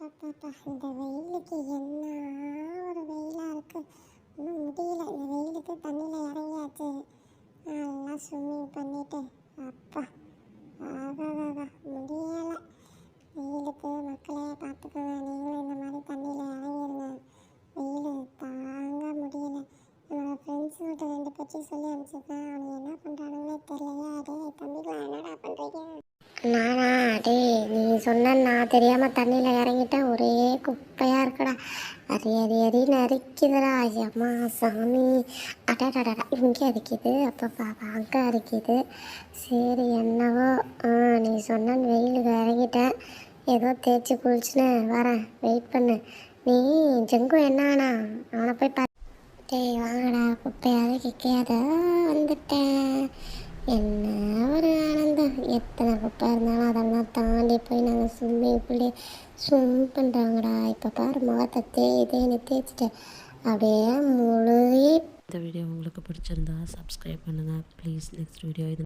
அப்பப்பப்பா! இந்த வெயிலுக்கு என்ன ஒரு வெயிலா இருக்கு. இன்னும் முடியல. இந்த வெயிலுக்கு தண்ணியில இறங்கியாச்சு. நல்லா ஸ்விம்மிங் பண்ணிட்டு, அப்பா! ஆகாகாகா! முடியல. வெயிலுக்கு மக்களே பார்த்துக்கோங்க. நீங்களும் இந்த மாதிரி தண்ணியில் இறங்கிருங்க. வெயில் தாங்க முடியல. என்னோட ஃப்ரெண்ட்ஸுங்கிட்ட 2 பேச்சு சொல்லி அனுப்பிச்சிருக்கேன். அவனுங்க என்ன பண்ணுறானுங்களே தெரியலையே. டேய் தம்பிகளா, என்னடா பண்ணுறீங்க? நானா? டேய், நீ சொன்ன நான் தெரியாமல் தண்ணியில் இறங்கிட்டேன். ஒரே குப்பையாக இருக்குடா. அரி அரி அரின்னு அரிக்குதுடா. அம்மா சாமி! அடாடாடா! இங்கே அரிக்குது, அப்பப்பா அங்கே அரிக்குது. சரி என்னவோ. நீ சொன்ன வெயிலுக்கு இறங்கிட்டேன். ஏதோ தேய்ச்சி குளிச்சுன்னு வரேன். வெயிட் பண்ணு. நீ ஜங்கு என்னானா? அவனை போய் டேய் வாங்கடா, குப்பையாவது கிக்கையாத வந்துட்டேன். என்ன ஒரு ஆனந்தம்! எத்தனை குப்பை இருந்தாலும் அதெல்லாம் தாண்டி போய் நாங்கள் ஸ்விம்மிங் பூல்லே ஸ்விம் பண்ணுறாங்கடா. இப்போ பாரு முகத்தை தேய்னு தேய்ச்சிட்டேன். அப்படியே முழுகி. இந்த வீடியோ உங்களுக்கு பிடிச்சிருந்தா சப்ஸ்கிரைப் பண்ணுங்கள் ப்ளீஸ். நெக்ஸ்ட் வீடியோ இது